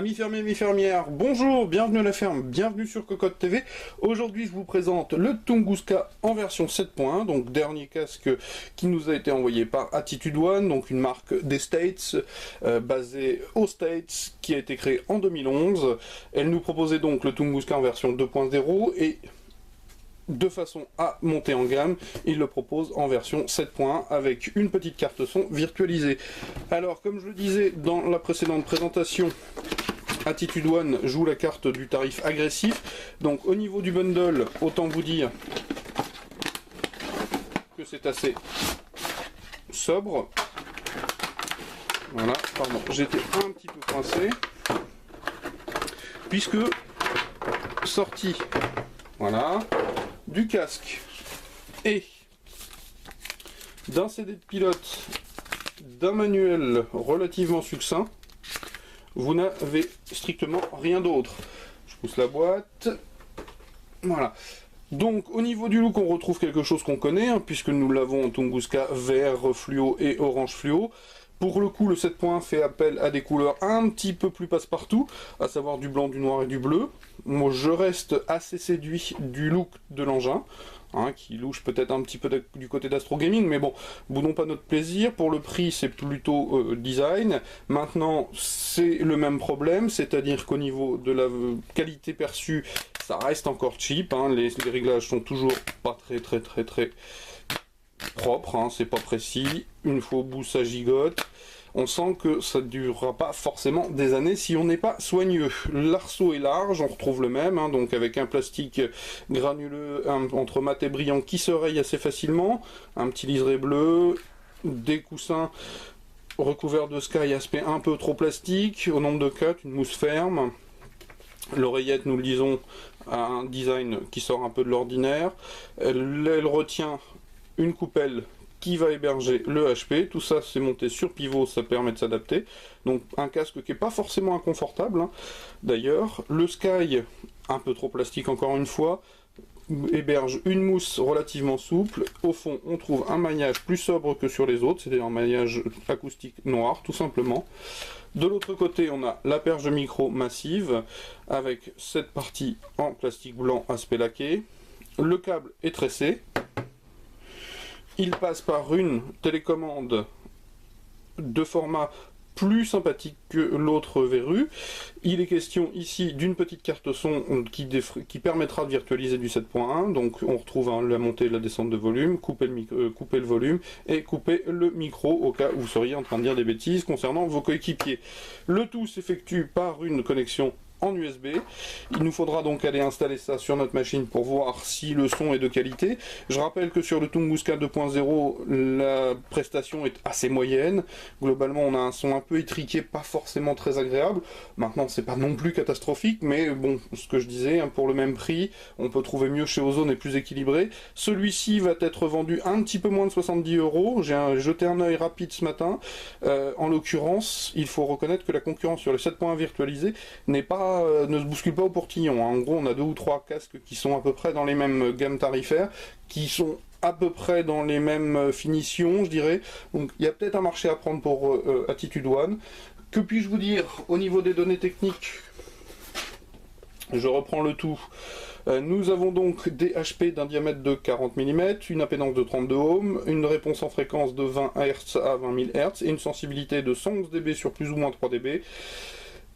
Amis fermiers, amis fermières, bonjour, bienvenue à la ferme, bienvenue sur Cocotte TV. Aujourd'hui, je vous présente le Tunguska en version 7.1, donc dernier casque qui nous a été envoyé par Attitude One, donc une marque des States, basée aux States, qui a été créée en 2011. Elle nous proposait donc le Tunguska en version 2.0 et de façon à monter en gamme, il le propose en version 7.1 avec une petite carte son virtualisée. Alors, comme je le disais dans la précédente présentation, Attitude One joue la carte du tarif agressif. Donc au niveau du bundle, autant vous dire que c'est assez sobre. Voilà, pardon, j'étais un petit peu coincé. Puisque sorti, voilà, du casque et d'un CD de pilote, d'un manuel relativement succinct, vous n'avez strictement rien d'autre. Je pousse la boîte. Voilà. Donc au niveau du look, on retrouve quelque chose qu'on connaît, hein, puisque nous l'avons en Tunguska vert fluo et orange fluo. Pour le coup, le 7.1 fait appel à des couleurs un petit peu plus passe-partout, à savoir du blanc, du noir et du bleu. Moi, je reste assez séduit du look de l'engin, hein, qui louche peut-être un petit peu du côté d'Astro Gaming, mais bon, boudons pas notre plaisir. Pour le prix, c'est plutôt design. Maintenant, c'est le même problème, c'est-à-dire qu'au niveau de la qualité perçue, ça reste encore cheap, hein, les réglages sont toujours pas très propre, hein, c'est pas précis, une fois au bout ça gigote. On sent que ça ne durera pas forcément des années si on n'est pas soigneux. L'arceau est large, on retrouve le même, hein, donc avec un plastique granuleux entre mat et brillant qui se raye assez facilement, un petit liseré bleu, des coussins recouverts de Sky aspect un peu trop plastique, au nombre de 4, une mousse ferme. L'oreillette, nous le disons, a un design qui sort un peu de l'ordinaire. Elle retient une coupelle qui va héberger le HP, tout ça c'est monté sur pivot, ça permet de s'adapter, donc un casque qui n'est pas forcément inconfortable, hein. D'ailleurs, le Sky, un peu trop plastique encore une fois, héberge une mousse relativement souple. Au fond, on trouve un maillage plus sobre que sur les autres, c'est-à-dire un maillage acoustique noir, tout simplement. De l'autre côté, on a la perche de micro massive, avec cette partie en plastique blanc aspect laqué. Le câble est tressé. Il passe par une télécommande de format plus sympathique que l'autre verrue. Il est question ici d'une petite carte son qui permettra de virtualiser du 7.1. Donc on retrouve, hein, la montée et la descente de volume, couper le volume et couper le micro au cas où vous seriez en train de dire des bêtises concernant vos coéquipiers. Le tout s'effectue par une connexion en USB. Il nous faudra donc aller installer ça sur notre machine pour voir si le son est de qualité. Je rappelle que sur le Tunguska 2.0, la prestation est assez moyenne. Globalement, on a un son un peu étriqué, pas forcément très agréable. Maintenant, c'est pas non plus catastrophique, mais bon, ce que je disais, hein, pour le même prix, on peut trouver mieux chez Ozone et plus équilibré. Celui-ci va être vendu un petit peu moins de 70 €. J'ai jeté un œil rapide ce matin. En l'occurrence, il faut reconnaître que la concurrence sur le 7.1 virtualisé ne se bouscule pas au portillon, hein. En gros, on a 2 ou 3 casques qui sont à peu près dans les mêmes gammes tarifaires, qui sont à peu près dans les mêmes finitions, je dirais. Donc il y a peut-être un marché à prendre pour Attitude One. Que puis-je vous dire au niveau des données techniques? Je reprends le tout. Nous avons donc des HP d'un diamètre de 40 mm, une impédance de 32 ohms, une réponse en fréquence de 20 Hz à 20 000 Hz et une sensibilité de 111 dB sur plus ou moins 3 dB.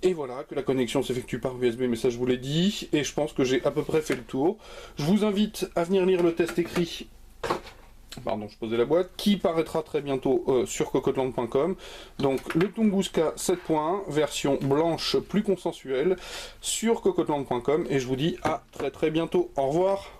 Et voilà, que la connexion s'effectue par USB, mais ça je vous l'ai dit, et je pense que j'ai à peu près fait le tour. Je vous invite à venir lire le test écrit, pardon, je posais la boîte, qui paraîtra très bientôt sur cocotland.com. Donc le Tunguska 7.1, version blanche plus consensuelle, sur cocotland.com, et je vous dis à très bientôt. Au revoir.